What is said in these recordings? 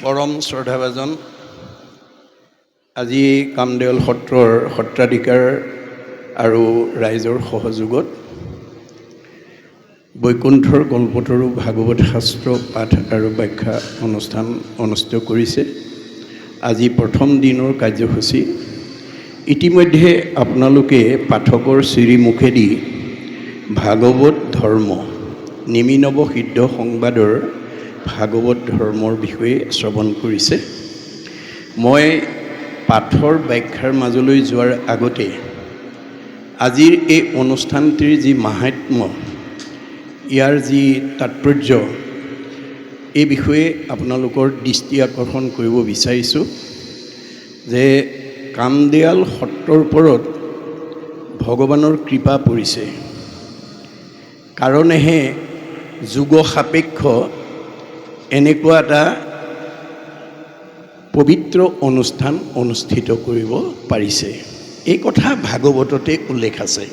পৰম শ্ৰদ্ধাভাজন আজি কামদেৱাল সত্ৰৰ সত্ৰাধিকাৰ আৰু ৰাইজৰ সহযোগত বৈকুণ্ঠৰ কল্পতৰু ভাগৱত শাস্ত্ৰ পাঠ আৰু ব্যাখ্যা অনুষ্ঠান অনুষ্ঠিত কৰিছে। আজি প্ৰথম দিনৰ কাৰ্যসূচী। ইতিমধ্যে আপোনালোকে পাঠকৰ শ্ৰীমুখেদি ভাগৱত ধৰ্ম নিমিনৱ সিদ্ধ সংবাদৰ ভাগৱত ধৰ্মৰ বিষয়ে শ্ৰৱণ কৰিছে। মই পাঠৰ ব্যাখ্যাৰ মাজলৈ যোৱাৰ আগতে আজিৰ এই অনুষ্ঠানটিৰ যি মাহাত্ম্য, ইয়াৰ যি তাৎপৰ্য, এই বিষয়ে আপোনালোকৰ দৃষ্টি আকৰ্ষণ কৰিব বিচাৰিছোঁ যে কামদেৱাল সত্ৰৰ ওপৰত ভগৱানৰ কৃপা পৰিছে কাৰণেহে যুগ সাপেক্ষ এনেকুৱা এটা পবিত্ৰ অনুষ্ঠান অনুষ্ঠিত কৰিব পাৰিছে। এই কথা ভাগৱততে উল্লেখ আছে।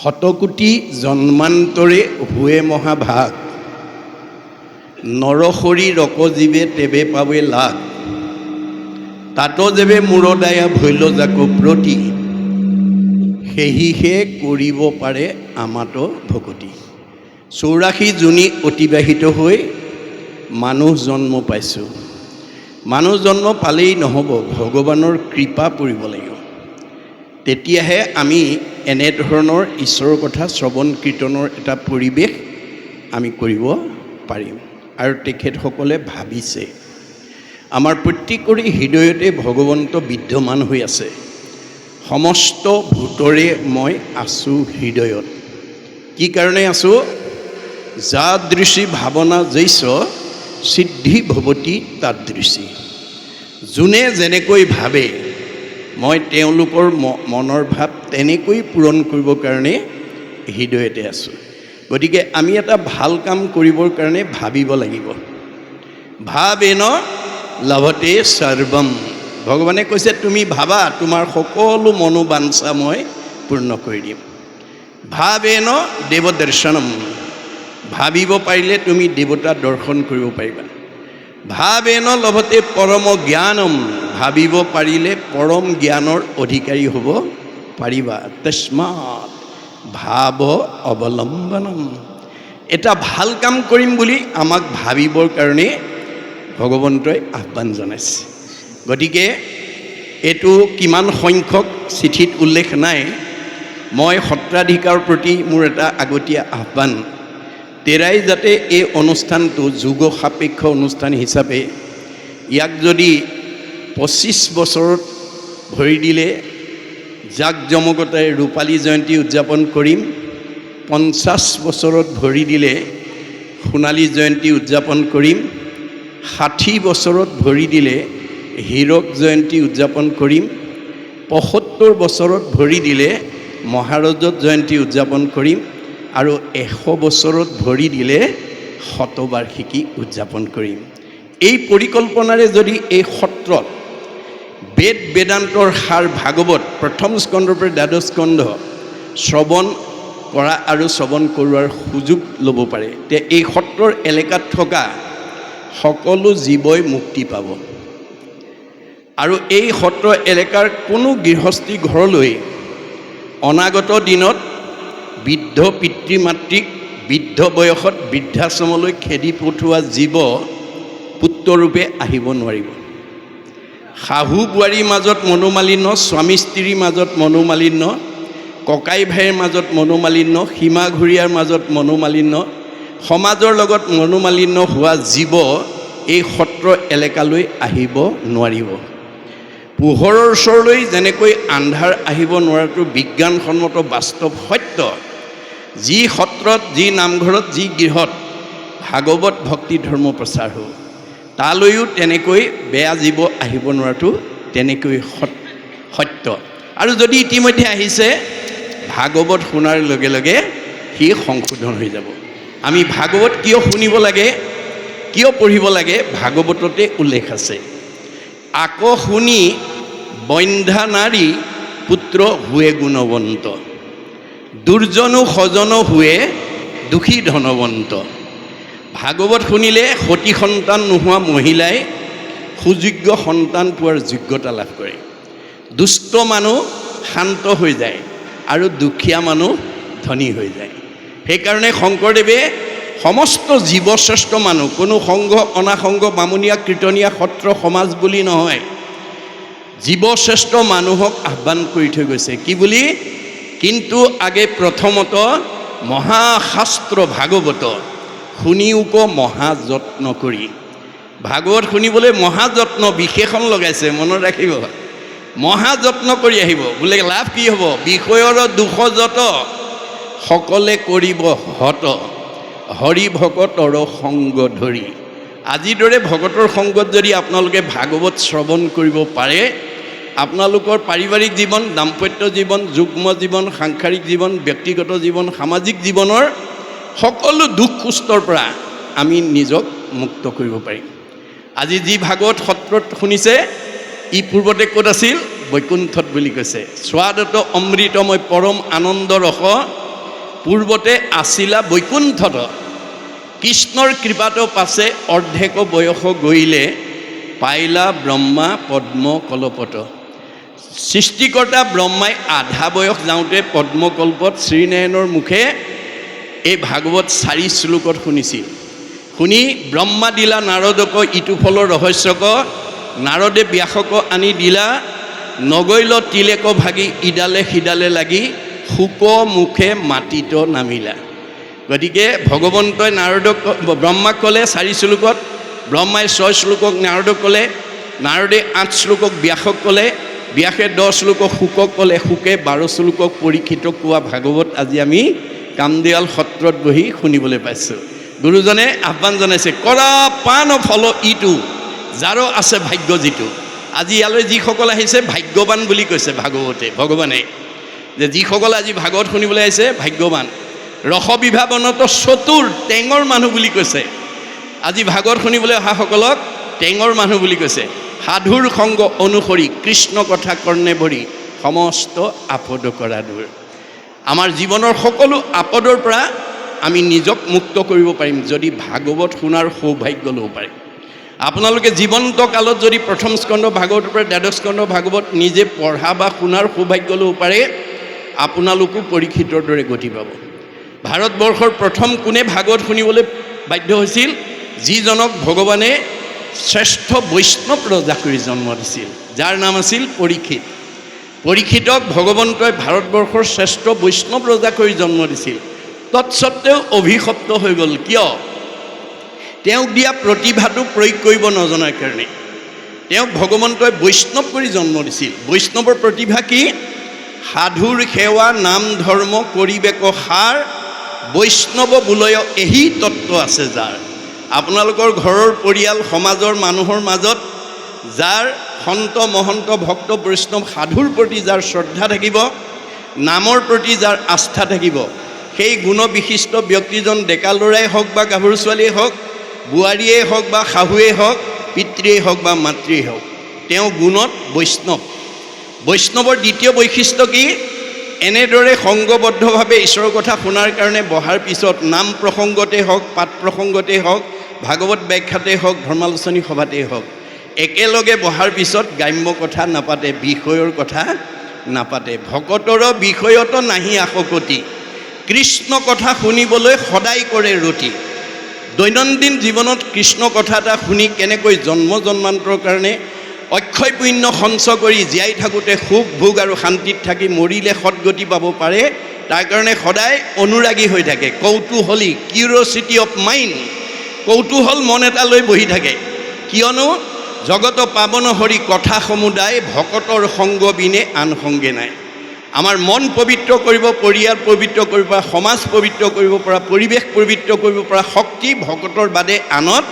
শতকোটি জন্মান্তৰে হুৱে মহাভাগ, নৰসৰি ৰকজীৱে তেবে পাৱে লাগ, তাত যেবে মূৰদায়া ভৈল জাক প্ৰতি, সেহিহে কৰিব পাৰে আমাত ভকতি। 84 জুনি অতিবাহিত হৈ মানুহ জন্ম পাইছোঁ। মানুহ জন্ম পালেই নহ'ব, ভগৱানৰ কৃপা পৰিব লাগিব। তেতিয়াহে আমি এনেধৰণৰ ঈশ্বৰৰ কথা শ্ৰৱণ কীৰ্তনৰ এটা পৰিৱেশ আমি কৰিব পাৰিম। আৰু তেখেতসকলে ভাবিছে, আমাৰ প্ৰত্যেকৰে হৃদয়তে ভগৱন্ত বিদ্যমান হৈ আছে। সমস্ত ভূতৰে মই আছোঁ হৃদয়ত। কি কাৰণে আছোঁ? যাদৃশী ভাৱনা জৈছ সিদ্ধি ভৱতী তাদৃশী। যোনে যেনেকৈ ভাবে মই তেওঁলোকৰ মনৰ ভাৱ তেনেকৈ পূৰণ কৰিবৰ কাৰণে হৃদয়তে আছোঁ। গতিকে আমি এটা ভাল কাম কৰিবৰ কাৰণে ভাবিব লাগিব। ভাবেন লভতে সৰ্বম। ভগৱানে কৈছে তুমি ভাবা, তোমাৰ সকলো মনোবাঞ্ছা মই পূৰ্ণ কৰি দিম। ভাবেন দেৱ দৰ্শনম। ভাবিব পাৰিলে তুমি দেৱতা দৰ্শন কৰিব পাৰিবা। ভাবেন লভতে পৰম জ্ঞানম। ভাবিব পাৰিলে পৰম জ্ঞানৰ অধিকাৰী হ'ব পাৰিবা। তস্মাৎ ভাৱ অৱলম্বনম। এটা ভাল কাম কৰিম বুলি আমাক ভাবিবৰ কাৰণে ভগৱন্তই আহ্বান জনাইছে। গতিকে এইটো কিমান সংখ্যক চিঠিত উল্লেখ নাই। মই সত্ৰাধিকাৰৰ প্ৰতি মোৰ এটা আগতীয়া আহ্বান, তেৰাই যাতে এই অনুষ্ঠানটো যুগ সাপেক্ষ অনুষ্ঠান হিচাপে ইয়াক যদি 25 বছৰত ভৰি দিলে জাক জমকতাৰে ৰূপালী জয়ন্তী উদযাপন কৰিম, 50 বছৰত ভৰি দিলে সোণালী জয়ন্তী উদযাপন কৰিম, 60 বছৰত ভৰি দিলে হীৰক জয়ন্তী উদযাপন কৰিম, 75 বছৰত ভৰি দিলে মহাৰজত জয়ন্তী উদযাপন কৰিম, আৰু 100 বছৰত ভৰি দিলে শতবাৰ্ষিকী উদযাপন কৰিম। এই পৰিকল্পনাৰে যদি এই সত্ৰত বেদ বেদান্তৰ সাৰ ভাগৱত প্ৰথম স্কন্ধৰ পৰা দ্বাদশ স্কন্ধ শ্ৰৱণ কৰা আৰু শ্ৰৱণ কৰোৱাৰ সুযোগ ল'ব পাৰে, তে এই সত্ৰৰ এলেকাত থকা সকলো জীৱই মুক্তি পাব। আৰু এই সত্ৰ এলেকাৰ কোনো গৃহস্থী ঘৰলৈ অনাগত দিনত বৃদ্ধ পিতৃ মাতৃক বৃদ্ধ বয়সত বৃদ্ধাশ্ৰমলৈ খেদি পঠোৱা জীৱ পুত্ৰৰূপে আহিব নোৱাৰিব। শাহু বোৱাৰীৰ মাজত মনোমালিন্য, স্বামী স্ত্ৰীৰ মাজত মনোমালিন্য, ককাই ভাইৰ মাজত মনোমালিন্য, সীমাঘূৰীয়াৰ মাজত মনোমালিন্য, সমাজৰ লগত মনোমালিন্য হোৱা জীৱ এই সত্ৰ এলেকালৈ আহিব নোৱাৰিব। পোহৰৰ ওচৰলৈ যেনেকৈ আন্ধাৰ আহিব নোৱাৰাটো বিজ্ঞানসন্মত বাস্তৱ সত্য, যি সত্ৰত, যি নামঘৰত, যি গৃহত ভাগৱত ভক্তি ধৰ্ম প্ৰচাৰ হ'ব, তালৈও তেনেকৈ বেয়া জীৱ আহিব নোৱাৰাটো তেনেকৈ সত্য। আৰু যদি ইতিমধ্যে আহিছে, ভাগৱত শুনাৰ লগে লগে সি সংশোধন হৈ যাব। আমি ভাগৱত কিয় শুনিব লাগে, কিয় পঢ়িব লাগে, ভাগৱততে উল্লেখ আছে। আকৌ শুনি বন্ধ্যা নাৰী পুত্ৰ হুৱে গুণৱন্ত, দুৰ্জনো সজন হুৱে দুখী ধনৱন্ত। ভাগৱত শুনিলে সতী সন্তান নোহোৱা মহিলাই সুযোগ্য সন্তান পোৱাৰ যোগ্যতা লাভ কৰে। দুষ্ট মানুহ শান্ত হৈ যায় আৰু দুখীয়া মানুহ ধনী হৈ যায়। সেইকাৰণে শংকৰদেৱে সমস্ত জীৱশ্ৰেষ্ঠ মানুহ, কোনো সংঘ অনাসংঘ বামুণীয়া কীৰ্তনীয়া সত্ৰ সমাজ বুলি নহয়, জীৱশ্ৰেষ্ঠ মানুহক আহ্বান কৰি থৈ গৈছে। কি বুলি? কিন্তু আগে প্ৰথমত মহাশাস্ত্ৰ ভাগৱত শুনিওক মহাযত্ন কৰি। ভাগৱত শুনিবলৈ মহাযত্ন বিশেষণ লগাইছে, মনত ৰাখিব। মহাযত্ন কৰি আহিব। বোলে লাভ কি হ'ব? বিষয়ৰ দুখ যত সকলে কৰিব হত, হৰি ভকতৰ সংগ ধৰি। আজিৰ দৰে ভকতৰ সংগত যদি আপোনালোকে ভাগৱত শ্ৰৱণ কৰিব পাৰে, আপোনালোকৰ পাৰিবাৰিক জীৱন, দাম্পত্য জীৱন, যুগ্ম জীৱন, সাংসাৰিক জীৱন, ব্যক্তিগত জীৱন, সামাজিক জীৱনৰ সকলো দুখ কুষ্টৰ পৰা আমি নিজক মুক্ত কৰিব পাৰিম। আজি যি ভাগৱত সত্ৰত শুনিছে, ই পূৰ্বতে ক'ত আছিল? বৈকুণ্ঠত বুলি কৈছে। স্বাদত অমৃতময় পৰম আনন্দ ৰস পূৰ্বতে আছিলা বৈকুণ্ঠত। কৃষ্ণৰ কৃপাতো পাছে অৰ্ধেক বয়স গৰিলে, পাইলা ব্ৰহ্মা পদ্ম কলপত। সৃষ্টিকৰ্তা ব্ৰহ্মাই আধা বয়স যাওঁতে পদ্মকল্পত শ্ৰীনাৰায়ণৰ মুখে এই ভাগৱত 4 শ্লোকত শুনিছিল। শুনি ব্ৰহ্মা দিলা নাৰদক ইটো ফলৰ ৰহস্যক, নাৰদে ব্যাসক আনি দিলা, নগৈল তিলেক ভাগি ইডালে সিডালে লাগি, শুক মুখে মাটিত নামিলা। গতিকে ভগৱন্তই নাৰদক ব্ৰহ্মাক ক'লে 4 শ্লোকত, ব্ৰহ্মাই 6 শ্লোকক নাৰদক ক'লে, নাৰদে 8 শ্লোকক ব্যাসক ক'লে, ব্যাসে 10 শ্লোকক শুকক ক'লে, শুকে 12 শ্লোকক পৰীক্ষিতক কোৱা ভাগৱত আজি আমি কামদিয়াল সত্ৰত বহি শুনিবলৈ পাইছোঁ। গুৰুজনে আহ্বান জনাইছে, কৰা পাণ ফল ইটো, যাৰো আছে ভাগ্য যিটো। আজি ইয়ালৈ যিসকল আহিছে ভাগ্যৱান বুলি কৈছে ভাগৱতে, ভগৱানে যে যিসকল আজি ভাগৱত শুনিবলৈ আহিছে ভাগ্যৱান। ৰস বিভাৱনত চতুৰ টেঙৰ মানুহ বুলি কৈছে। আজি ভাগৱত শুনিবলৈ অহাসকলক টেঙৰ মানুহ বুলি কৈছে। সাধুৰ সংগ অনুসৰি কৃষ্ণ কথা কৰ্ণে ভৰি, সমস্ত আপদ কৰা দূৰ। আমাৰ জীৱনৰ সকলো আপদৰ পৰা আমি নিজক মুক্ত কৰিব পাৰিম যদি ভাগৱত শুনাৰ সৌভাগ্য ল'ব পাৰিম। আপোনালোকে জীৱন্ত কালত যদি প্ৰথম স্কন্ধ ভাগৱতৰ পৰা দ্বাদশ স্কন্ধ ভাগৱত নিজে পঢ়া বা শুনাৰ সৌভাগ্য ল'ব পাৰে, আপোনালোকো পৰীক্ষিতৰ দৰে গতি পাব। ভাৰতবৰ্ষৰ প্ৰথম কোনে ভাগৱত শুনিবলৈ বাধ্য হৈছিল? যিজনক ভগৱানে শ্ৰেষ্ঠ বৈষ্ণৱ ৰজা কৰি জন্ম দিছিল, যাৰ নাম আছিল পৰীক্ষিত। পৰীক্ষিতক ভগৱন্তই ভাৰতবৰ্ষৰ শ্ৰেষ্ঠ বৈষ্ণৱ ৰজা কৰি জন্ম দিছিল। তৎসত্ত্বেও অভিশপ্ত হৈ গ'ল। কিয়? তেওঁক দিয়া প্ৰতিভাটো প্ৰয়োগ কৰিব নজনাৰ কাৰণে। তেওঁক ভগৱন্তই বৈষ্ণৱ কৰি জন্ম দিছিল। বৈষ্ণৱৰ প্ৰতিভা কি? সাধুৰ সেৱা নাম ধৰ্ম কৰিবেক সাৰ, বৈষ্ণৱ বোলয় এহি তত্ত্ব আছে যাৰ। আপোনালোকৰ ঘৰৰ পৰিয়াল সমাজৰ মানুহৰ মাজত যাৰ সন্ত মহন্ত ভক্ত বৈষ্ণৱ সাধুৰ প্ৰতি যাৰ শ্ৰদ্ধা থাকিব, নামৰ প্ৰতি যাৰ আস্থা থাকিব, সেই গুণবিশিষ্ট ব্যক্তিজন ডেকা ল'ৰাই হওক বা গাভৰু ছোৱালীয়ে হওক, বোৱাৰীয়ে হওক বা শাহুৱেই হওক, পিতৃয়েই হওক বা মাতৃয়েই হওক, তেওঁ গুণত বৈষ্ণৱ। বৈষ্ণৱৰ দ্বিতীয় বৈশিষ্ট্য কি? এনেদৰে সংগবদ্ধভাৱে ঈশ্বৰৰ কথা শুনাৰ কাৰণে বহাৰ পিছত নাম প্ৰসংগতেই হওক, পাঠ প্ৰসংগতেই হওক, ভাগৱত ব্যাখ্যাতেই হওক, ধৰ্মালোচনী সভাতেই হওক, একেলগে বহাৰ পিছত গ্ৰাম্য কথা নাপাতে, বিষয়ৰ কথা নাপাতে। ভকতৰ বিষয়ত নাহি আসকতি, কৃষ্ণ কথা শুনিবলৈ সদায় কৰে ৰতি। দৈনন্দিন জীৱনত কৃষ্ণ কথা এটা শুনি কেনেকৈ জন্ম জন্মান্তৰ কাৰণে অক্ষয় পুণ্য সঞ্চয় কৰি জীয়াই থাকোঁতে সুখ ভোগ আৰু শান্তিত থাকি মৰিলে সদগতি পাব পাৰে, তাৰ কাৰণে সদায় অনুৰাগী হৈ থাকে। কৌতূহলী, কিউৰিঅচিটি অফ মাইণ্ড, কৌতূহল মন এটা লৈ বহি থাকে। কিয়নো জগত পাৱন হৰি কথা সমুদায়, ভকতৰ সংগ বিনে আন সংগে নাই। আমাৰ মন পবিত্ৰ কৰিব, পৰিয়াল পবিত্ৰ কৰিব পৰা, সমাজ পবিত্ৰ কৰিব পৰা, পৰিৱেশ পবিত্ৰ কৰিব পৰা শক্তি ভকতৰ বাদে আনত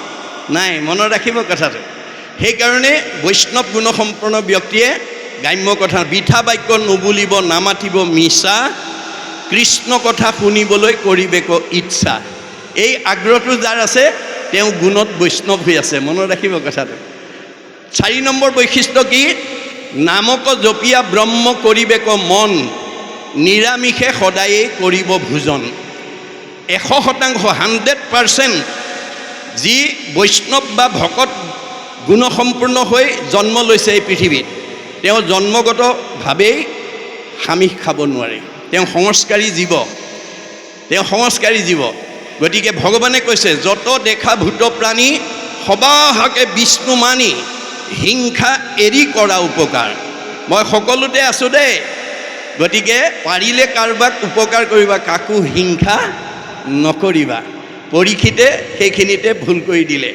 নাই। মনত ৰাখিব কথাটো। সেইকাৰণে বৈষ্ণৱ গুণসম্পন্ন ব্যক্তিয়ে গ্ৰাম্য কথা, বৃথা বাক্য নুবুলিব নামাতিব মিছা, কৃষ্ণ কথা শুনিবলৈ কৰিবেক ইচ্ছা। এই আগ্ৰহটো যাৰ আছে তেওঁ গুণত বৈষ্ণৱ হৈ আছে। মনত ৰাখিব কথাটো। 4 নম্বৰ বৈশিষ্ট্য কি? নামক জপিয়া ব্ৰহ্ম কৰিবেক মন, নিৰামিষে সদায়েই কৰিব ভোজন। 100% যি বৈষ্ণৱ বা ভকত গুণসম্পূৰ্ণ হৈ জন্ম লৈছে এই পৃথিৱীত, তেওঁ জন্মগতভাৱেই আমিষ খাব নোৱাৰে, তেওঁ সংস্কাৰী জীৱ। গতিকে ভগৱানে কৈছে, যত দেখা ভূত প্ৰাণী সবাহাকে বিষ্ণু মানি হিংসা এৰি কৰা উপকাৰ। মই সকলোতে আছোঁ দেই, গতিকে পাৰিলে কাৰোবাক উপকাৰ কৰিবা, কাকো হিংসা নকৰিবা। পৰীক্ষিতে সেইখিনিতে ভুল কৰি দিলে।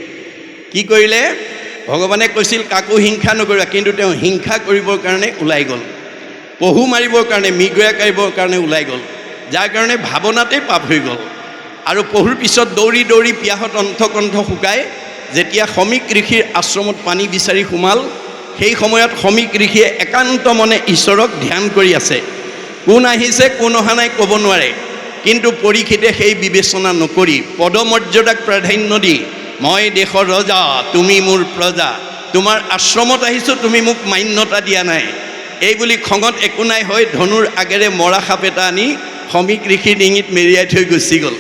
কি কৰিলে? ভগৱানে কৈছিল কাকো হিংসা নকৰিবা, কিন্তু তেওঁ হিংসা কৰিবৰ কাৰণে ওলাই গ'ল, পহু মাৰিবৰ কাৰণে, মৃগয়া কাঢ়িবৰ কাৰণে ওলাই গ'ল, যাৰ কাৰণে ভাৱনাতেই পাপ হৈ গ'ল। আৰু পহুৰ পিছত দৌৰি দৌৰি পিয়াহত অণ্ঠকণ্ঠ শুকাই যেতিয়া সমীক ঋষিৰ আশ্ৰমত পানী বিচাৰি সোমাল, সেই সময়ত সমীক ঋষিয়ে একান্ত মনে ঈশ্বৰক ধ্যান কৰি আছে। কোন আহিছে কোন অহা নাই ক'ব নোৱাৰে, কিন্তু পৰীক্ষিতে সেই বিবেচনা নকৰি পদমৰ্যাদাক প্ৰাধান্য দি, মই দেশৰ ৰজা, তুমি মোৰ প্ৰজা, তোমাৰ আশ্ৰমত আহিছোঁ, তুমি মোক মান্যতা দিয়া নাই, এই বুলি খঙত একো নাই হৈ ধনুৰ আগেৰে মৰা সাপ এটা আনি সমীক ঋষিৰ ডিঙিত মেৰিয়াই থৈ গুচি গ'ল।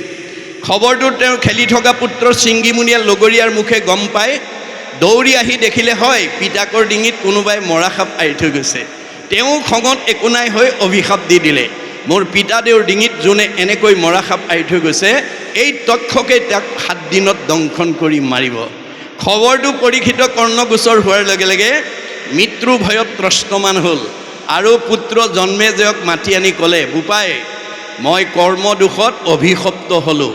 খবৰটো তেওঁ খেলি থকা পুত্ৰ চিংগিমুনিয়া লগৰীয়াৰ মুখে গম পাই দৌৰি আহি দেখিলে, হয় পিতাকৰ ডিঙিত কোনোবাই মৰা সাপ আঁৰি থৈ গৈছে। তেওঁ খঙত একো নাই হৈ অভিশাপ দি দিলে, মোৰ পিতাদেউৰ ডিঙিত যোনে এনেকৈ মৰা সাপ আঁৰি থৈ গৈছে, এই তক্ষকে তাক 7 দিনত দংশন কৰি মাৰিব। খবৰটো পৰীক্ষিত কৰ্ণগোচৰ হোৱাৰ লগে লগে মৃত্যু ভয়ত ত্ৰস্তমান হ'ল আৰু পুত্ৰ জন্মেজয়ক মাতি আনি ক'লে, বোপাই মই কৰ্মদোষত অভিশপ্ত হ'লোঁ,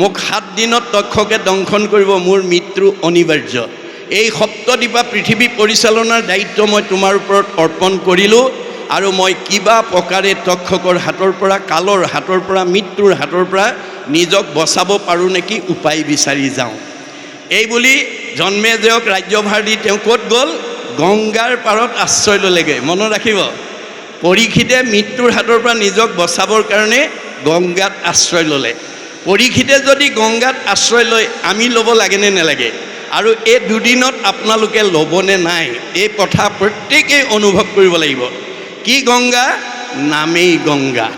মোক 7 দিনত তক্ষকে দংশন কৰিব, মোৰ মৃত্যু অনিবাৰ্য। এই সপ্তদ্বীপা পৃথিৱী পৰিচালনাৰ দায়িত্ব মই তোমাৰ ওপৰত অৰ্পণ কৰিলোঁ, আৰু মই কিবা প্ৰকাৰে তক্ষকৰ হাতৰ পৰা, কালৰ হাতৰ পৰা, মৃত্যুৰ হাতৰ পৰা নিজক বচাব পাৰোঁ নেকি উপায় বিচাৰি যাওঁ। এই বুলি জন্মেজয়ক ৰাজ্যভাৰ দি তেওঁ ক'ত গ'ল? গংগাৰ পাৰত আশ্ৰয় ল'লেগৈ। মনত ৰাখিব, পৰীক্ষিতে মৃত্যুৰ হাতৰ পৰা নিজক বচাবৰ কাৰণে গংগাত আশ্ৰয় ল'লে। পৰীক্ষিতে যদি গংগাত আশ্ৰয় লয়, আমি ল'ব লাগেনে নালাগে? আৰু এই দুদিনত আপোনালোকে ল'বনে নাই, এই কথা প্ৰত্যেকেই অনুভৱ কৰিব লাগিব। কি গংগা? নামেই গংগা।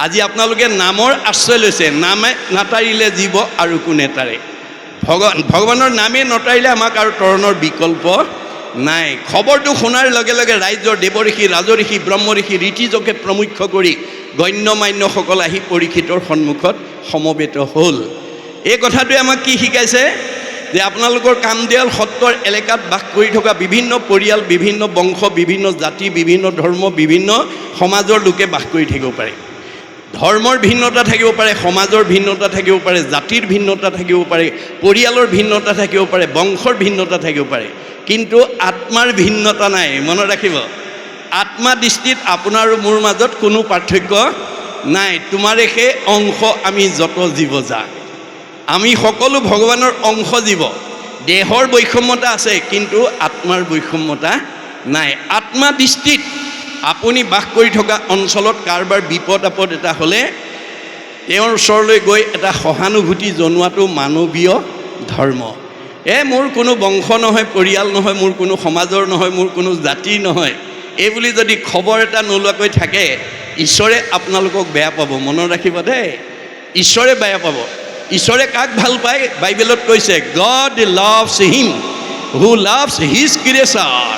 আজি আপোনালোকে নামৰ আশ্ৰয় লৈছে, নামে নাতাৰিলে জীৱ আৰু কোনে তাৰে? ভগৱানৰ নামে নতাৰিলে আমাক আৰু তৰণৰ বিকল্প নাই। খবৰটো শুনাৰ লগে লগে ৰাজ্যৰ দেৱঋষি, ৰাজঋষি, ব্ৰহ্মঋষি, ঋষিজকে প্ৰমুখ্য কৰি গণ্য মান্যসকল আহি পৰীক্ষিতৰ সন্মুখত সমবেত হ'ল। এই কথাটোৱে আমাক কি শিকাইছে? যে আপোনালোকৰ কামদেৱাল সত্ৰৰ এলেকাত বাস কৰি থকা বিভিন্ন পৰিয়াল, বিভিন্ন বংশ, বিভিন্ন জাতি, বিভিন্ন ধৰ্ম, বিভিন্ন সমাজৰ লোকে বাস কৰি থাকিব পাৰে। ধৰ্মৰ ভিন্নতা থাকিব পাৰে, সমাজৰ ভিন্নতা থাকিব পাৰে, জাতিৰ ভিন্নতা থাকিব পাৰে, পৰিয়ালৰ ভিন্নতা থাকিব পাৰে, বংশৰ ভিন্নতা থাকিব পাৰে, কিন্তু আত্মাৰ ভিন্নতা নাই। মনত ৰাখিব, আত্মা দৃষ্টিত আপোনাৰ আৰু মোৰ মাজত কোনো পাৰ্থক্য নাই। তোমাৰে সেই অংশ আমি যত জীৱ যা, আমি সকলো ভগৱানৰ অংশ জীৱ। দেহৰ বৈষম্যতা আছে, কিন্তু আত্মাৰ বৈষম্যতা নাই। আত্মা দৃষ্টিত আপুনি বাস কৰি থকা অঞ্চলত কাৰোবাৰ বিপদ আপদ এটা হ'লে তেওঁৰ ওচৰলৈ গৈ এটা সহানুভূতি জনোৱাটো মানৱীয় ধৰ্ম। মোৰ কোনো বংশ নহয়, পৰিয়াল নহয়, মোৰ কোনো সমাজৰ নহয়, মোৰ কোনো জাতিৰ নহয়, এই বুলি যদি খবৰ এটা নোলোৱাকৈ থাকে, ঈশ্বৰে আপোনালোকক বেয়া পাব। মনত ৰাখিব দেই, ঈশ্বৰে বেয়া পাব। ঈশ্বৰে কাক ভাল পায়? বাইবেলত কৈছে, গড লাভছ হিম হু লাভছ হিজ ক্ৰিয়েচাৰ।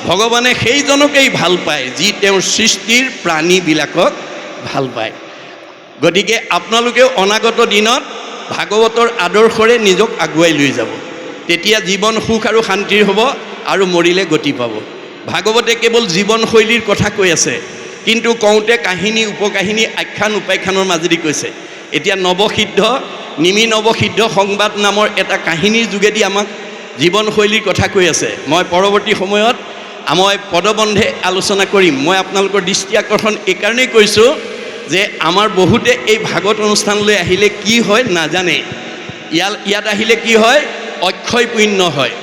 ভগৱানে সেইজনকেই ভাল পায় যি তেওঁৰ সৃষ্টিৰ প্ৰাণীবিলাকক ভাল পায়। গতিকে আপোনালোকেও অনাগত দিনত ভাগৱতৰ আদৰ্শৰে নিজক আগুৱাই লৈ যাব, তেতিয়া জীৱন সুখ আৰু শান্তিৰ হ'ব আৰু মৰিলে গতি পাব। ভাগৱতে কেৱল জীৱনশৈলীৰ কথা কৈ আছে, কিন্তু কওঁতে কাহিনী, উপকাহিনী, আখ্যান উপাখ্যানৰ মাজেদি কৈছে। এতিয়া নৱসিদ্ধ, নিমি নৱসিদ্ধ সংবাদ নামৰ এটা কাহিনীৰ যোগেদি আমাক জীৱনশৈলীৰ কথা কৈ আছে। মই পৰৱৰ্তী সময়ত মই পদবন্ধে আলোচনা কৰিম। মই আপোনালোকৰ দৃষ্টি আকৰ্ষণ এইকাৰণেই কৰিছোঁ যে আমাৰ বহুতে এই ভাগৱত অনুষ্ঠানলৈ আহিলে কি হয় নাজানে। ইয়াত আহিলে কি হয়? অক্ষয় পুণ্য হয়।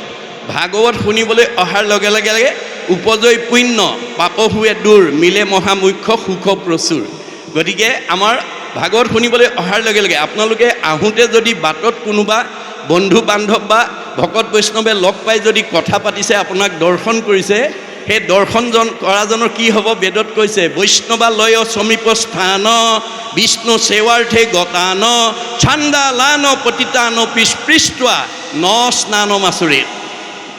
ভাগৱত শুনিবলৈ অহাৰ লগে লগে উপজয় পুণ্য, পাপ হুৱে দূৰ, মিলে মহামুখ্য সুখ প্ৰচুৰ। গতিকে আমাৰ ভাগৱত শুনিবলৈ অহাৰ লগে লগে আপোনালোকে আহোঁতে যদি বাটত কোনোবা বন্ধু বান্ধৱ বা ভকত বৈষ্ণৱে লগ পাই যদি কথা পাতিছে, আপোনাক দৰ্শন কৰিছে, সেই দৰ্শনজন কৰাজনৰ কি হ'ব? বেদত কৈছে বৈষ্ণৱালয় সমীপ স্থান বিষ্ণু সেৱাৰ্থে গতান ছান্দালান পতিতান পিস্পৃষ্ট্বা ন স্নানম আচৰিত।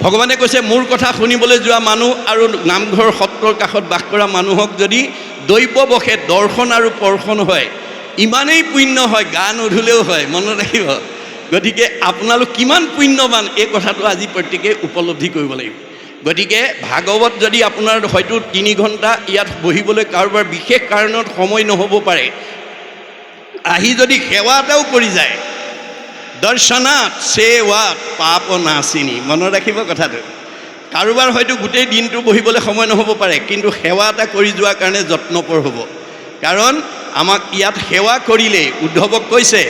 ভগৱানে কৈছে মোৰ কথা শুনিবলৈ যোৱা মানুহ আৰু নামঘৰ সত্ৰৰ কাষত বাস কৰা মানুহক যদি দৈৱবশে দৰ্শন আৰু পৰ্শন হয়, ইমানেই পুণ্য হয়, গা নুধুলেও হয়। মনত ৰাখিব। গতিকে আপোনালোক কিমান পুণ্যৱান এই কথাটো আজি প্ৰত্যেকে উপলব্ধি কৰিব লাগিব। গতিকে ভাগৱত যদি আপোনাৰ হয়তো 3 ঘণ্টা ইয়াত বহিবলৈ কাৰোবাৰ বিশেষ কাৰণত সময় নহ'ব পাৰে, আহি যদি সেৱা এটাও কৰি যায়, দৰ্শনাত সেৱাত পাপ নাচিনী। মনত ৰাখিব কথাটো। কাৰোবাৰ হয়তো গোটেই দিনটো বহিবলৈ সময় নহ'ব পাৰে, কিন্তু সেৱা এটা কৰি যোৱাৰ কাৰণে যত্নপৰ হ'ব। কাৰণ আমাক ইয়াত সেৱা কৰিলে উদ্ধৱক কৈছে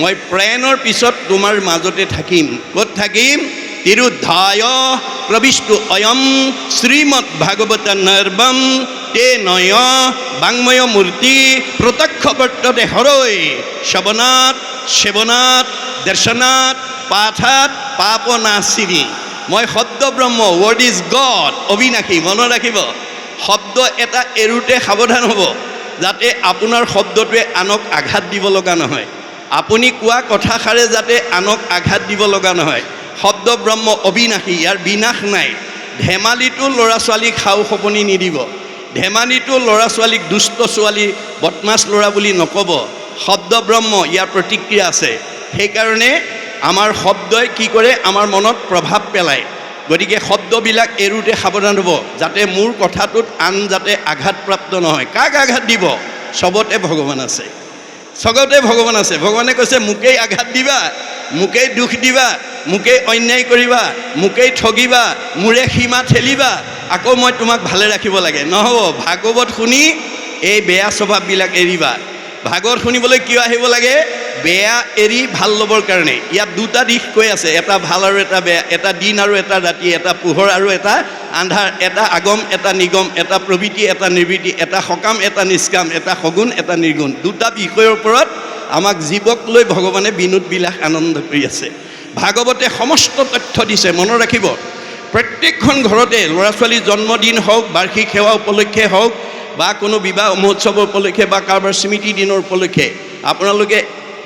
মই প্ৰাণৰ পিছত তোমাৰ মাজতে থাকিম। ক'ত থাকিম? তিৰুদ্ধায় প্ৰবিষ্টু অয়ম শ্ৰীমদ ভাগৱত নৰ্বম তে নয় বাংময় মূৰ্তি প্ৰত্যক্ষ বৰ্ততে হৰৈ শ্ৰৱণাত সেৱনাত দৰ্শনাত পাঠাত পাপ নাচিনী। মই শব্দ ব্ৰহ্ম, ৱৰ্ড ইজ গড, অবিনাশী। মনত ৰাখিব। শব্দ এটা এৰোতে সাৱধান হ'ব, যাতে আপোনাৰ শব্দটোৱে আনক আঘাত দিব লগা নহয়। আপুনি কোৱা কথাষাৰে যাতে আনক আঘাত দিব লগা নহয়। শব্দ ব্ৰহ্ম অবিনাশী, ইয়াৰ বিনাশ নাই। ধেমালিটো ল'ৰা ছোৱালীক সাও সপনি নিদিব। ধেমালিটো ল'ৰা ছোৱালীক দুষ্ট ছোৱালী, বদমাছ ল'ৰা বুলি নক'ব। শব্দ ব্ৰহ্ম, ইয়াৰ প্ৰতিক্ৰিয়া আছে। সেইকাৰণে আমাৰ শব্দই কি কৰে? আমাৰ মনত প্ৰভাৱ পেলায়। গতিকে শব্দবিলাক এৰোতে সাৱধান হ'ব, যাতে মোৰ কথাটোত আন যাতে আঘাতপ্ৰাপ্ত নহয়। কাক আঘাত দিব? চবতে ভগৱান আছে, চবতে ভগৱান আছে। ভগৱানে কৈছে মোকেই আঘাত দিবা, মোকেই দুখ দিবা, মোকেই অন্যায় কৰিবা, মোকেই ঠগিবা, মোৰে সীমা ঠেলিবা, আকৌ মই তোমাক ভালে ৰাখিব লাগে। নহ'ব। ভাগৱত শুনি এই বেয়া স্বভাৱবিলাক এৰিবা। ভাগৱত শুনিবলৈ কিয় আহিব লাগে? বেয়া এৰি ভাল ল'বৰ কাৰণে। ইয়াত 2টা দিশ কৈ আছে, এটা ভাল আৰু এটা বেয়া, এটা দিন আৰু এটা ৰাতি, এটা পোহৰ আৰু এটা আন্ধাৰ, এটা আগম এটা নিগম, এটা প্ৰবৃত্তি এটা নিবৃত্তি, এটা সকাম এটা নিষ্কাম, এটা সগুণ এটা নিৰ্গুণ। 2টা বিষয়ৰ ওপৰত আমাক জীৱক লৈ ভগৱানে বিনোদ বিলাস আনন্দ কৰি আছে। ভাগৱতে সমস্ত তথ্য দিছে। মনত ৰাখিব। প্ৰত্যেকখন ঘৰতে ল'ৰা ছোৱালীৰ জন্মদিন হওক, বাৰ্ষিক সেৱা উপলক্ষে হওক, বা কোনো বিবাহ মহোৎসৱ উপলক্ষে বা কাৰোবাৰ স্মৃতি দিনৰ উপলক্ষে আপোনালোকে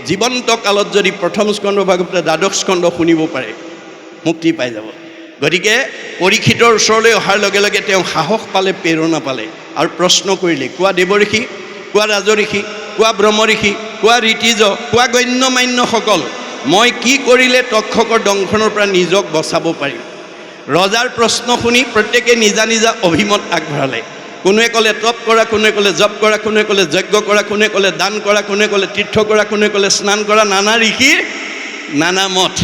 জীৱন্ত কালত যদি প্ৰথম স্কন্ধ ভাগৱত 12 স্কন্ধ শুনিব পাৰে, মুক্তি পাই যাব। গতিকে পৰীক্ষিতৰ ওচৰলৈ অহাৰ লগে লগে তেওঁ সাহস পালে, প্ৰেৰণা পালে আৰু প্ৰশ্ন কৰিলে। কোৱা দেৱঋষি, কোৱা ৰাজঋষি, কোৱা ব্ৰহ্মঋষি, কোৱা ঋতিজ, কোৱা গণ্যমান্যসকল, মই কি কৰিলে তক্ষকৰ দংশনৰ পৰা নিজক বচাব পাৰিম? ৰজাৰ প্ৰশ্ন শুনি প্ৰত্যেকে নিজা নিজা অভিমত আগবঢ়ালে। কোনোৱে ক'লে তপ কৰা, কোনোৱে ক'লে জপ কৰা, কোনোৱে ক'লে যজ্ঞ কৰা, কোনোৱে ক'লে দান কৰা, কোনোৱে ক'লে তীৰ্থ কৰা, কোনোৱে ক'লে স্নান কৰা। নানা ঋষিৰ নানা মত।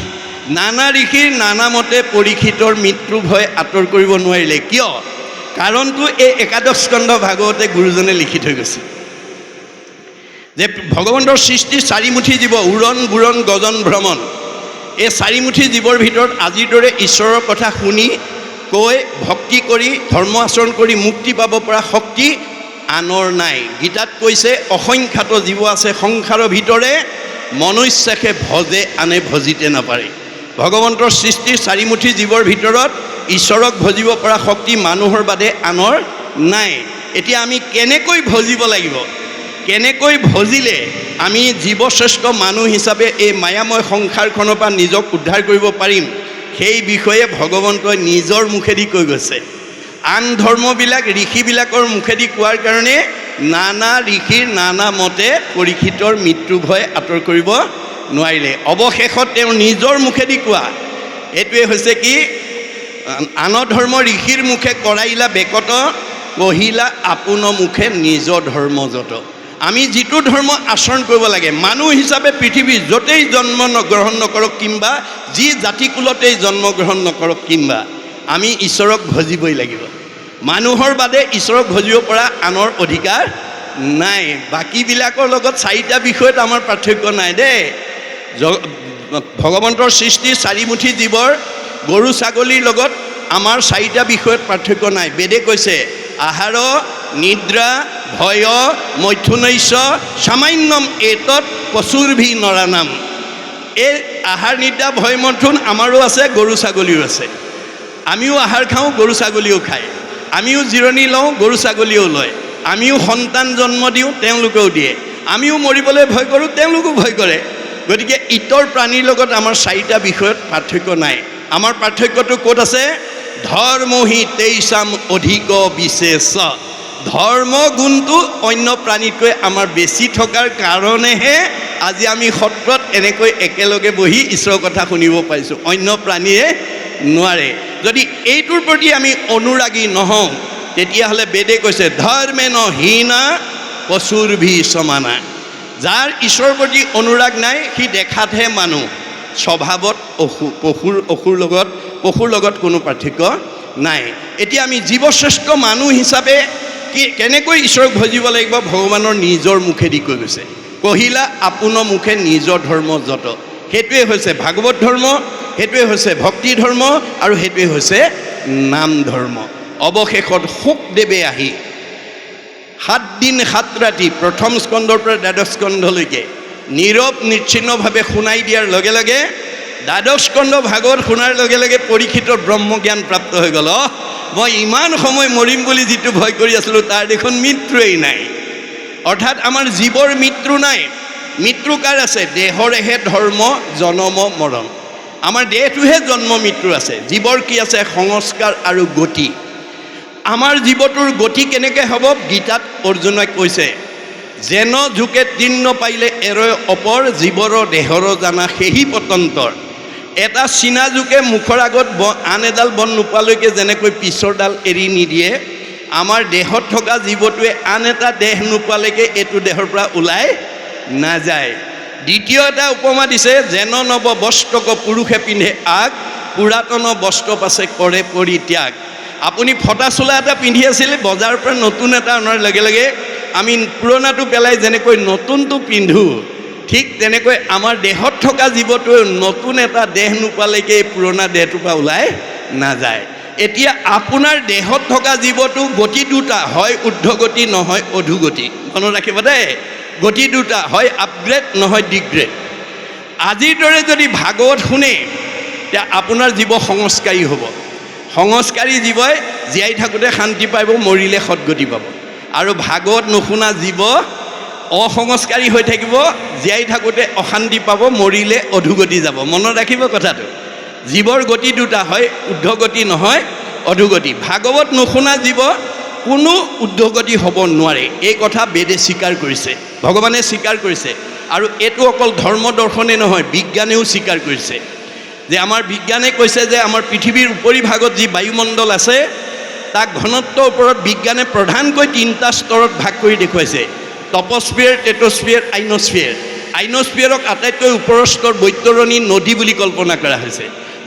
নানা ঋষিৰ নানা মতে পৰীক্ষিতৰ মৃত্যু ভয় আঁতৰ কৰিব নোৱাৰিলে। কিয়? কাৰণটো এই 11 স্কন্ধ ভাগৱতে গুৰুজনে লিখি থৈ গৈছে যে ভগৱন্তৰ সৃষ্টি 4 মুঠি জীৱ, উৰণ বুৰণ গজন ভ্ৰমণ। এই 4 মুঠি জীৱৰ ভিতৰত আজিৰ দৰে ঈশ্বৰৰ কথা শুনি কৈ ভক্তি কৰি ধৰ্ম আচৰণ কৰি মুক্তি পাব পৰা শক্তি আনৰ নাই। গীতাত কৈছে অসংখ্যাত জীৱ আছে সংসাৰৰ ভিতৰে, মনুষ্যকে ভজে আনে ভজিতে নাপাৰে। ভগৱন্তৰ সৃষ্টিৰ 4 মুঠি জীৱৰ ভিতৰত ঈশ্বৰক ভজিব পৰা শক্তি মানুহৰ বাদে আনৰ নাই। এতিয়া আমি কেনেকৈ ভজিব লাগিব? কেনেকৈ ভজিলে আমি জীৱশ্ৰেষ্ঠ মানুহ হিচাপে এই মায়াময় সংসাৰখনৰ পৰা নিজক উদ্ধাৰ কৰিব পাৰিম, সেই বিষয়ে ভগৱন্তই নিজৰ মুখেদি কৈ গৈছে। আন ধৰ্মবিলাক ঋষিবিলাকৰ মুখেদি কোৱাৰ কাৰণে নানা ঋষিৰ নানা মতে পৰীক্ষিতৰ মৃত্যু ভয় আঁতৰ কৰিব নোৱাৰিলে। অৱশেষত তেওঁ নিজৰ মুখেদি কোৱা এইটোৱে হৈছে কি? আন ধৰ্ম ঋষিৰ মুখে কৰাইলা বেকত, কহিলা আপোন মুখে নিজ ধৰ্ম যত। আমি যিটো ধৰ্ম আচৰণ কৰিব লাগে, মানুহ হিচাপে পৃথিৱীৰ য'তেই জন্ম গ্ৰহণ নকৰক কিম্বা যি জাতিকুলতেই জন্মগ্ৰহণ নকৰক কিম্বা আমি ঈশ্বৰক ভজিবই লাগিব। মানুহৰ বাদে ঈশ্বৰক ভজিব পৰা আনৰ অধিকাৰ নাই। বাকীবিলাকৰ লগত 4টা বিষয়ত আমাৰ পাৰ্থক্য নাই দেই। ভগৱন্তৰ সৃষ্টিৰ 4 মুঠি জীৱৰ গৰু ছাগলীৰ লগত আমাৰ 4টা বিষয়ত পাৰ্থক্য নাই। বেদে কৈছে আহাৰ নিদ্ৰা ভয় মৈথুনৈশ্য সামান্যম এতৎ পশুৰভি নৰানাম। এই আহাৰ নিদ্ৰা ভয় মৈথুন আমাৰো আছে, গৰু ছাগলীও আছে। আমিও আহাৰ খাওঁ, গৰু ছাগলীও খায়। আমিও জিৰণি লওঁ, গৰু ছাগলীও লয়। আমিও সন্তান জন্ম দিওঁ, তেওঁলোকেও দিয়ে। আমিও মৰিবলৈ ভয় কৰোঁ, তেওঁলোকেও ভয় কৰে। গতিকে ইতৰ প্ৰাণীৰ লগত আমাৰ চাৰিটা বিষয়ত পাৰ্থক্য নাই। আমাৰ পাৰ্থক্যটো ক'ত আছে? ধৰ্মহি তেইছাম অধিক বিশেষ। ধৰ্ম গুণটো অন্য প্ৰাণীতকৈ আমাৰ বেছি থকাৰ কাৰণেহে আজি আমি সত্ৰত এনেকৈ একেলগে বহি ঈশ্বৰৰ কথা শুনিব পাৰিছোঁ। অন্য প্ৰাণীয়ে নোৱাৰে। যদি এইটোৰ প্ৰতি আমি অনুৰাগী নহওঁ, তেতিয়াহ'লে বেদে কৈছে ধৰ্মেন হীনা পশুৰভি সমানা। যাৰ ঈশ্বৰৰ প্ৰতি অনুৰাগ নাই, সি দেখাতহে মানুহ, স্বভাৱত পশুৰ লগত কোনো পাৰ্থক্য নাই। এতিয়া আমি জীৱশ্ৰেষ্ঠ মানুহ হিচাপে কেনেকৈ ঈশ্বৰক ভজিব লাগিব? ভগৱানৰ নিজৰ মুখেদি কৈ গৈছে, কহিলা আপোন মুখে নিজৰ ধৰ্ম যত। সেইটোৱে হৈছে ভাগৱত ধৰ্ম, সেইটোৱে হৈছে ভক্তি ধৰ্ম, আৰু সেইটোৱে হৈছে নাম ধৰ্ম। অৱশেষত শুকদেৱে আহি 7 দিন 7 ৰাতি প্ৰথম স্কন্ধৰ পৰা দ্বাদশ স্কন্ধলৈকে নীৰৱ নিচ্ছিন্নভাৱে শুনাই দিয়াৰ লগে লগে দ্বাদশ স্কন্ধ ভাগৱত শুনাৰ লগে লগে পৰীক্ষিতৰ ব্ৰহ্মজ্ঞান প্ৰাপ্ত হৈ গ'ল। মই ইমান সময় মৰিম বুলি যিটো ভয় কৰি আছিলোঁ, তাৰ দেখোন মৃত্যুৱেই নাই। অৰ্থাৎ আমাৰ জীৱৰ মৃত্যু নাই। মৃত্যু কাৰ আছে? দেহৰেহে ধৰ্ম জনম মৰণ। আমাৰ দেহটোহে জন্ম মৃত্যু আছে। জীৱৰ কি আছে? সংস্কাৰ আৰু গতি। আমাৰ জীৱটোৰ গতি কেনেকৈ হ'ব? গীতাত অৰ্জুনক কৈছে, যেন ঝুকে তৃণ পাৰিলে এৰয় অপৰ, জীৱৰ দেহৰ জানা সেহি পতন্তৰ। এটা চিনা জোকে মুখৰ আগত আন এডাল বন নোপোৱালৈকে যেনেকৈ পিছৰডাল এৰি নিদিয়ে, আমাৰ দেহত থকা জীৱটোৱে আন এটা দেহ নোপোৱালৈকে এইটো দেহৰ পৰা ওলাই নাযায়। দ্বিতীয় এটা উপমা দিছে, যেন নৱ বস্ত্ৰক পুৰুষে পিন্ধে আগ, পুৰাতন বস্ত্ৰ পাছে কৰে পৰিত্যাগ। আপুনি ফটা চোলা এটা পিন্ধি আছিলে, বজাৰৰ পৰা নতুন এটা অনাৰ লগে লগে আমি পুৰণাটো পেলাই যেনেকৈ নতুনটো পিন্ধোঁ, ঠিক তেনেকৈ আমাৰ দেহত থকা জীৱটোৱে নতুন এটা দেহ নোপোৱালৈকে এই পুৰণা দেহটোৰ পৰা ওলাই নাযায়। এতিয়া আপোনাৰ দেহত থকা জীৱটো গতি দুটা, হয় ঊৰ্ধ্বগতি নহয় অধোগতি। মনত ৰাখিব দেই, গতি দুটা, হয় আপগ্ৰেড নহয় ডিগ্ৰেড। আজিৰ দৰে যদি ভাগৱত শুনে, তেতিয়া আপোনাৰ জীৱ সংস্কাৰী হ'ব। সংস্কাৰী জীৱই জীয়াই থাকোঁতে শান্তি পাব, মৰিলে সদগতি পাব। আৰু ভাগৱত নুশুনা জীৱ অসংস্কাৰী হৈ থাকিব, জীয়াই থাকোঁতে অশান্তি পাব, মৰিলে অধোগতি যাব। মনত ৰাখিব কথাটো। জীৱৰ গতি দুটা, হয় ঊৰ্ধ্বগতি নহয় অধোগতি। ভাগৱত নুশুনা জীৱ কোনো ঊৰ্ধ্বগতি হ'ব নোৱাৰে। এই কথা বেদে স্বীকাৰ কৰিছে, ভগৱানে স্বীকাৰ কৰিছে। আৰু এইটো অকল ধৰ্ম দৰ্শনে নহয়, বিজ্ঞানেও স্বীকাৰ কৰিছে। যে আমাৰ বিজ্ঞানে কৈছে যে আমাৰ পৃথিৱীৰ উপৰিভাগত যি বায়ুমণ্ডল আছে, তাক ঘনত্বৰ ওপৰত বিজ্ঞানে প্ৰধানকৈ 3টা স্তৰত ভাগ কৰি দেখুৱাইছে: টপস্ফিয়াৰ, টেট্ৰস্ফিয়াৰ, আইনস্ফিয়াৰ। আইনস্ফিয়াৰক আটাইতকৈ ওপৰৰ স্তৰ বৈতৰণী নদী বুলি কল্পনা কৰা হৈছে।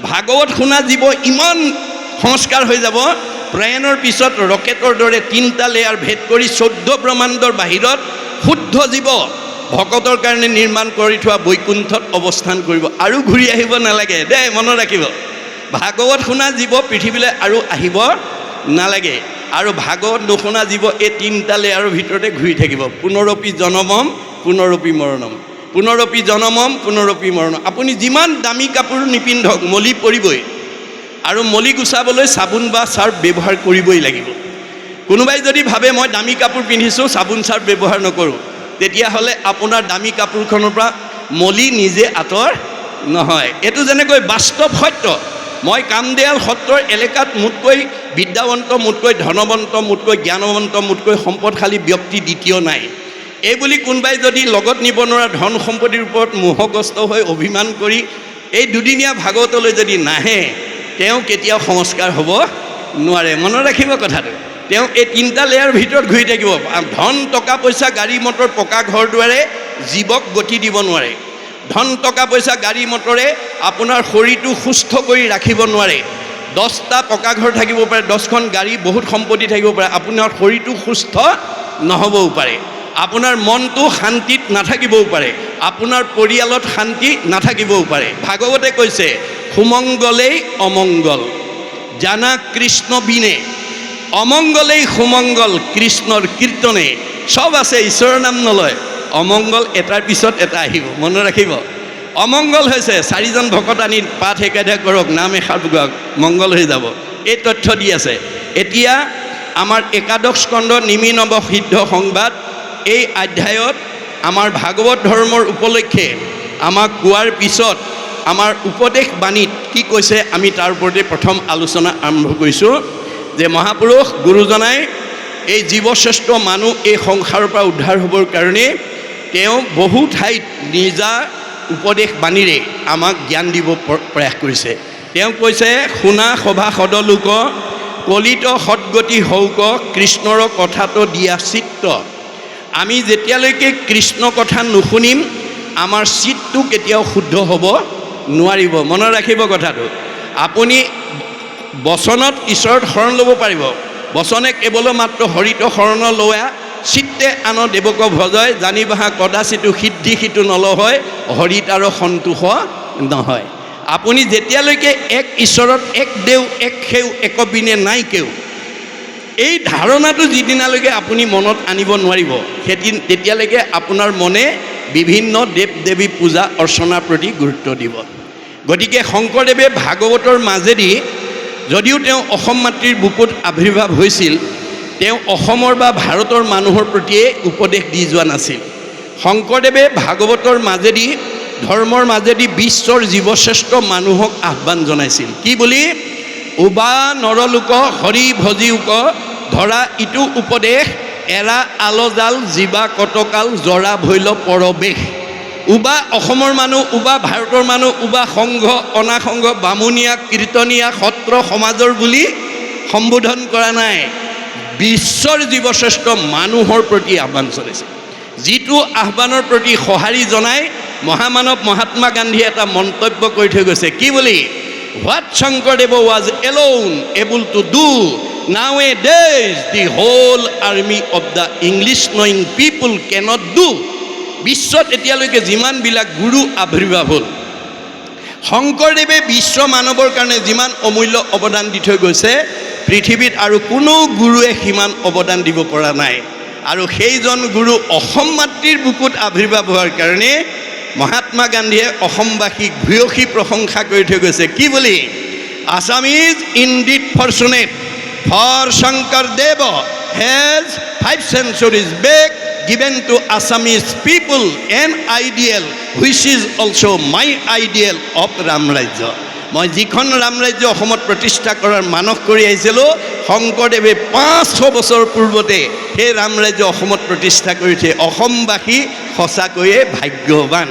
ভাগৱত শুনা জীৱ ইমান সংস্কাৰ হৈ যাব, প্ৰয়াণৰ পিছত ৰকেটৰ দৰে 3টা লেয়াৰ ভেদ কৰি 14 ব্ৰহ্মাণ্ডৰ বাহিৰত শুদ্ধ জীৱ ভকতৰ কাৰণে নিৰ্মাণ কৰি থোৱা বৈকুণ্ঠত অৱস্থান কৰিব। আৰু ঘূৰি আহিব নালাগে দেই, মনত ৰাখিব। ভাগৱত শুনা জীৱ পৃথিৱীলৈ আৰু আহিব নালাগে। আৰু ভাগৱত নুশুনা জীৱ এই 3টা লেয়াৰৰ ভিতৰতে ঘূৰি থাকিব। পুনৰপি জনমম পুনৰপি মৰণম, পুনৰপি জনমম পুনৰপি মৰণম। আপুনি যিমান দামী কাপোৰ নিপিন্ধক, মলি পৰিবই। আৰু মলি গুচাবলৈ চাবোন বা চাৰ্ফ ব্যৱহাৰ কৰিবই লাগিব। কোনোবাই যদি ভাবে মই দামী কাপোৰ পিন্ধিছোঁ, চাবোন চাৰ্ফ ব্যৱহাৰ নকৰোঁ, তেতিয়াহ'লে আপোনাৰ দামী কাপোৰখনৰ পৰা মলি নিজে আঁতৰ নহয়। এইটো যেনেকৈ বাস্তৱ সত্য। মই কামদেয়াল সত্ৰৰ এলেকাত মোতকৈ বিদ্যাৱন্ত, মোতকৈ ধনৱন্ত, মোতকৈ জ্ঞানৱন্ত, মোতকৈ সম্পদশালী ব্যক্তি দ্বিতীয় নাই। এই বুলি কোনোবাই যদি লগত নিব নোৱাৰা ধন সম্পত্তিৰ ওপৰত মোহগ্ৰস্ত হৈ অভিমান কৰি এই দুদিনীয়া ভাগৱতলৈ যদি নাহে, তেওঁ কেতিয়াও সংস্কাৰ হ'ব নোৱাৰে। মনত ৰাখিব কথাটো। তেওঁ এই 3টা লেয়াৰ ভিতৰত ঘূৰি থাকিব। ধন, টকা পইচা, গাড়ী মটৰ, পকা ঘৰ দুৱাৰে জীৱক গতি দিব নোৱাৰে। ধন, টকা পইচা, গাড়ী মটৰে আপোনাৰ শৰীৰটো সুস্থ কৰি ৰাখিব নোৱাৰে। 10টা পকা ঘৰ থাকিব পাৰে, 10খন গাড়ী, বহুত সম্পত্তি থাকিব পাৰে, আপোনাৰ শৰীৰটো সুস্থ নহ'বও পাৰে। আপোনাৰ মনটো শান্তিত নাথাকিবও পাৰে, আপোনাৰ পৰিয়ালত শান্তি নাথাকিবও পাৰে। ভাগৱতে কৈছে, সুমংগলেই অমংগল জানা কৃষ্ণ বিনে। অমংগলেই সুমংগল কৃষ্ণৰ কীৰ্তনে। চব আছে, ঈশ্বৰৰ নাম নলয়। অমংগল এটাৰ পিছত এটা আহিব, মনত ৰাখিব। অমংগল হৈছে 4জন ভকত আনি পাঠ একেদে কৰক, নাম এষাৰ গাওক, মংগল হৈ যাব। এই তথ্য দি আছে। এতিয়া আমাৰ একাদশ স্কন্ধ নিমিনৱ সিদ্ধ সংবাদ এই অধ্যায়ত আমাৰ ভাগৱত ধৰ্মৰ উপলক্ষে আমাক কোৱাৰ পিছত আমাৰ উপদেশ বাণীত কি কৈছে আমি তাৰ ওপৰতে প্ৰথম আলোচনা আৰম্ভ কৰিছোঁ যে মহাপুৰুষ গুৰুজনাই এই জীৱশ্ৰেষ্ঠ মানুহ এই সংসাৰৰ পৰা উদ্ধাৰ হ'বৰ কাৰণে তেওঁ বহু ঠাইত নিজা উপদেশ বাণীৰে আমাক জ্ঞান দিব প্ৰয়াস কৰিছে। তেওঁ কৈছে শুনা সভা সদলোক কলিত সদগতি হৌক কৃষ্ণৰ কথাটো দিয়া চিত্ত। আমি যেতিয়ালৈকে কৃষ্ণ কথা নুশুনিম আমাৰ চিত্তটো কেতিয়াও শুদ্ধ হ'ব নোৱাৰিব। মনত ৰাখিব কথাটো। আপুনি বচনত ঈশ্বৰত শৰণ ল'ব পাৰিব, বচনে কেৱল মাত্ৰ হৰিত শৰণ লোৱা চিত্তে আন দেৱক ভজয় জানিবাহা কদাচিতো সিদ্ধি সিটো নলহয় হৰিত আৰু সন্তোষ নহয়। আপুনি যেতিয়ালৈকে এক ঈশ্বৰত এক দেও এক সেউ একবিনে নাই কেও এই ধাৰণাটো যিদিনালৈকে আপুনি মনত আনিব নোৱাৰিব তেতিয়ালৈকে আপোনাৰ মনে বিভিন্ন দেৱ দেৱী পূজা অৰ্চনাৰ প্ৰতি গুৰুত্ব দিব। গতিকে শংকৰদেৱে ভাগৱতৰ মাজেদি যদিও তেওঁ অসম মাতৃৰ বুকুত আৱিৰ্ভাৱ হৈছিল তেওঁ অসমৰ বা ভাৰতৰ মানুহৰ প্ৰতিয়ে উপদেশ দি যোৱা নাছিল। শংকৰদেৱে ভাগৱতৰ মাজেদি ধৰ্মৰ মাজেদি বিশ্বৰ জীৱশ্ৰেষ্ঠ মানুহক আহ্বান জনাইছিল কি বুলি উবা নৰলোক হৰি ভজিউক ধৰা ইটো উপদেশ এৰা আলজাল জীৱা কটকাল জৰা ভৈল পৰবেশ। উবা অসমৰ মানুহ উবা ভাৰতৰ মানুহ উবা সংঘ অনাসংঘ বামুণীয়া কীৰ্তনীয়া সত্ৰ সমাজৰ বুলি সম্বোধন কৰা নাই, বিশ্বৰ জীৱশ্ৰেষ্ঠ মানুহৰ প্ৰতি আহ্বান চলাইছে। যিটো আহ্বানৰ প্ৰতি সঁহাৰি জনাই মহামানৱ মহাত্মা গান্ধীয়ে এটা মন্তব্য কৰি থৈ গৈছে কি বুলি what Sankardev was alone able to do nowadays the whole army of the English knowing people cannot do. বিশ্বত এতিয়ালৈকে যিমানবিলাক গুৰু আৱিৰ্ভাৱ হ'ল শংকৰদেৱে বিশ্ব মানৱৰ কাৰণে যিমান অমূল্য অৱদান দি থৈ গৈছে পৃথিৱীত আৰু কোনো গুৰুৱে সিমান অৱদান দিব পৰা নাই। আৰু সেইজন গুৰু অসম মাতৃৰ বুকুত আৱিৰ্ভাৱ হোৱাৰ কাৰণে মহাত্মা গান্ধীয়ে অসমবাসীক ভূয়সী প্ৰশংসা কৰি থৈ গৈছে কি বুলি Assam is indeed fortunate for Sankardev has 5 centuries back given to Assamese people an ideal which is also my ideal of Ram Rajya। মই যিখন ৰাম ৰাজ্য অসমত প্ৰতিষ্ঠা কৰাৰ মানস কৰি আহিছিলোঁ শংকৰদেৱে 500 বছৰ পূৰ্বতে সেই ৰাম ৰাজ্য অসমত প্ৰতিষ্ঠা কৰিছে। অসমবাসী সঁচাকৈয়ে ভাগ্যৱান।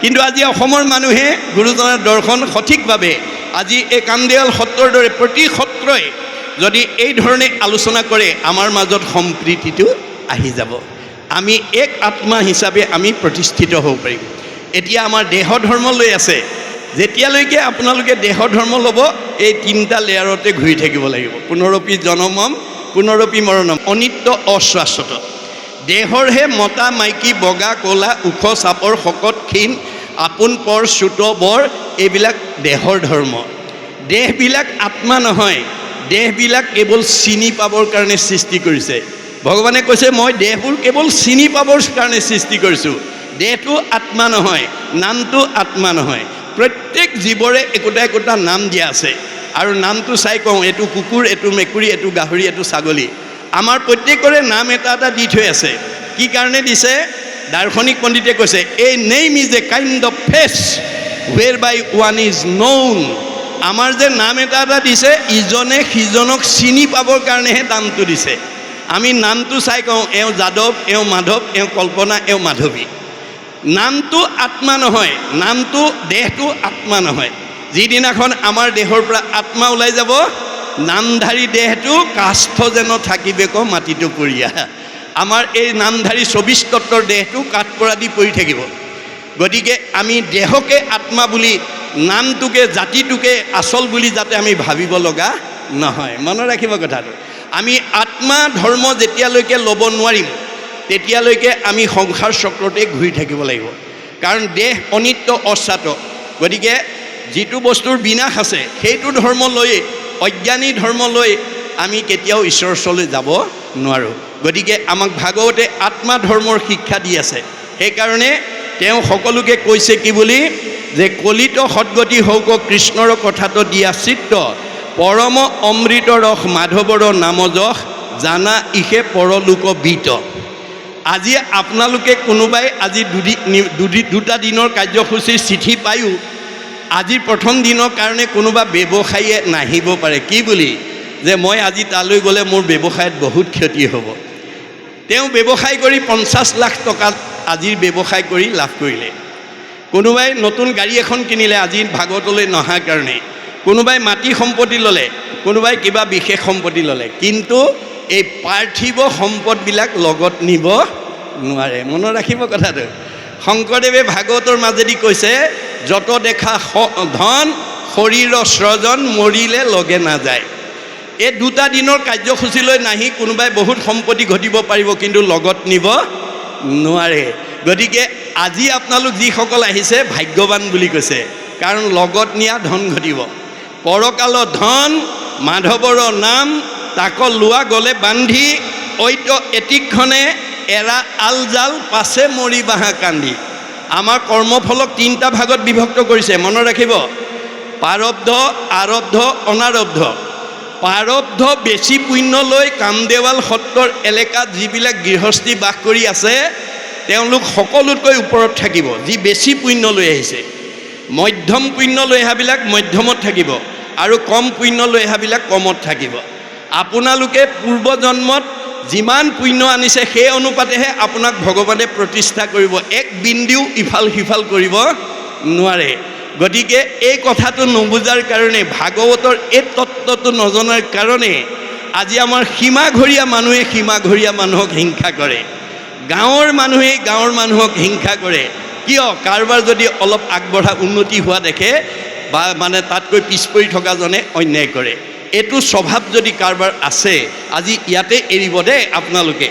কিন্তু আজি অসমৰ মানুহে গুৰুজনাৰ দৰ্শন সঠিকভাৱে আজি এই কামদেৱাল সত্ৰৰ দৰে প্ৰতি সত্ৰই যদি এই ধৰণে আলোচনা কৰে আমাৰ মাজত সম্প্ৰীতিটো আহি যাব, আমি এক আত্মা হিচাপে আমি প্ৰতিষ্ঠিত হ'ব পাৰিম। এতিয়া আমাৰ দেহ ধৰ্ম লৈ আছে, যেতিয়ালৈকে আপোনালোকে দেহ ধৰ্ম ল'ব এই 3টা লেয়াৰতে ঘূৰি থাকিব লাগিব। পুনৰপি জনমম পুনৰপি মৰণম অনিত্য অশ্বাশ্বত। দেহৰহে মতা মাইকী বগা ক'লা ওখ চাপৰ শকত ক্ষীণ আপোন পৰ চুত বৰ এইবিলাক দেহৰ ধৰ্ম। দেহবিলাক আত্মা নহয়, দেহবিলাক কেৱল চিনি পাবৰ কাৰণে সৃষ্টি কৰিছে। ভগৱানে কৈছে মই দেহবোৰ কেৱল চিনি পাবৰ কাৰণে সৃষ্টি কৰিছোঁ, দেহটো আত্মা নহয়, নামটো আত্মা নহয়। প্ৰত্যেক জীৱৰে একোটা একোটা নাম দিয়া আছে আৰু নামটো চাই কওঁ এইটো কুকুৰ এইটো মেকুৰী এইটো গাহৰি এইটো ছাগলী। আমাৰ প্ৰত্যেকৰে নাম এটা এটা দি থৈ আছে। কি কাৰণে দিছে? দাৰ্শনিক পণ্ডিতে কৈছে এই name is a kind of face whereby one is known. আমাৰ যে নাম এটা এটা দিছে ইজনে সিজনক চিনি পাবৰ কাৰণেহে নামটো দিছে। আমি নামটো চাই কওঁ এওঁ যাদৱ এওঁ মাধৱ এওঁ কল্পনা এওঁ মাধৱী। নামটো আত্মা নহয়, নামটো দেহটো আত্মা নহয়। যিদিনাখন আমাৰ দেহৰ পৰা আত্মা ওলাই যাব নামধাৰী দেহটো কাষ্ঠ যেন থাকিবে ক মাটিটো পৰিয়া। আমাৰ এই নামধাৰী 24 তত্ত্বৰ দেহটো কাঠপৰা দি পৰি থাকিব। গতিকে আমি দেহকে আত্মা বুলি নামটোকে জাতিটোকে আচল বুলি যাতে আমি ভাবিব লগা নহয়। মনত ৰাখিব কথাটো। আমি আত্মা ধৰ্ম যেতিয়ালৈকে ল'ব নোৱাৰিম তেতিয়ালৈকে আমি সংসাৰ চক্ৰতে ঘূৰি থাকিব লাগিব। কাৰণ দেহ অনিত্য অশ্বাত। গতিকে যিটো বস্তুৰ বিনাশ আছে সেইটো ধৰ্ম লৈ অজ্ঞানী ধৰ্ম লৈ আমি কেতিয়াও ঈশ্বৰৰ ওচৰলৈ যাব নোৱাৰোঁ। গতিকে আমাক ভাগৱতে আত্মা ধৰ্মৰ শিক্ষা দি আছে। সেইকাৰণে তেওঁ সকলোকে কৈছে কি বুলি যে কলিত সদগতি হওক কৃষ্ণৰ কথাটো দিয়া চিত্ত পৰম অমৃত ৰস মাধৱৰ নাম যশ জানা ইহে পৰলোক বিত। আজি আপোনালোকে কোনোবাই আজি দুটা দিনৰ কাৰ্যসূচীৰ চিঠি পায়ো আজিৰ প্ৰথম দিনৰ কাৰণে কোনোবা ব্যৱসায়ীয়ে নাহিব পাৰে, কি বুলি যে মই আজি তালৈ গ'লে মোৰ ব্যৱসায়ত বহুত ক্ষতি হ'ব। তেওঁ ব্যৱসায় কৰি 50 লাখ টকা আজিৰ ব্যৱসায় কৰি লাভ কৰিলে। কোনোবাই নতুন গাড়ী এখন কিনিলে আজিৰ ভাগৱতলৈ নহাৰ কাৰণে, কোনোবাই মাটি সম্পত্তি ল'লে, কোনোবাই কিবা বিশেষ সম্পত্তি ল'লে, কিন্তু এই পাৰ্থিৱ সম্পদবিলাক লগত নিব নোৱাৰে। মনত ৰাখিব কথাটো। শংকৰদেৱে ভাগৱতৰ মাজেদি কৈছে, যত দেখা ধন শৰীৰৰ স্ৰজন মৰিলে লগে নাযায়। এই দুটা দিনৰ কাৰ্যসূচীলৈ নাহি কোনোবাই বহুত সম্পত্তি ঘটিব পাৰিব, কিন্তু লগত নিব নোৱাৰে। গতিকে আজি আপোনালোক যিসকল আহিছে ভাগ্যৱান বুলি কৈছে, কাৰণ লগত নিয়া ধন ঘটিব। পৰকালৰ ধন মাধৱৰ নাম, তাক লোৱা গ'লে বান্ধি, ঐত এটিক্ষণে এৰা আলজাল পাছে মৰি বাহা কান্দি। আমাৰ কৰ্মফলক 3টা ভাগত বিভক্ত কৰিছে, মনত ৰাখিব। প্ৰাৰব্ধ, আৰব্ধ, অনাৰব্ধ। প্ৰাৰব্ধ বেছি পুণ্য লৈ কামদেৱাল সত্ৰৰ এলেকাত যিবিলাক গৃহস্থী বাস কৰি আছে তেওঁলোক সকলোতকৈ ওপৰত থাকিব, যি বেছি পুণ্য লৈ আহিছে। মধ্যম পুণ্য লৈ অহাবিলাক মধ্যমত থাকিব, আৰু কম পুণ্য লৈ অহাবিলাক কমত থাকিব। আপোনালোকে পূৰ্বজন্মত যিমান পুণ্য আনিছে সেই অনুপাতেহে আপোনাক ভগৱানে প্ৰতিষ্ঠা কৰিব, এক বিন্দুও ইফাল সিফাল কৰিব নোৱাৰে। গতিকে এই কথাটো নুবুজাৰ কাৰণে, ভাগৱতৰ এই তত্ত্বটো নজনাৰ কাৰণে আজি আমাৰ সীমাঘৰীয়া মানুহে সীমাঘৰীয়া মানুহক হিংসা কৰে, গাঁৱৰ মানুহে গাঁৱৰ মানুহক হিংসা কৰে। কিয়? কাৰোবাৰ যদি অলপ আগবঢ়া উন্নতি হোৱা দেখে বা মানে তাতকৈ পিছ পৰি থকাজনে অন্যায় কৰে। এইটো স্বভাৱ যদি কাৰোবাৰ আছে আজি ইয়াতে এৰিব দেই আপোনালোকে।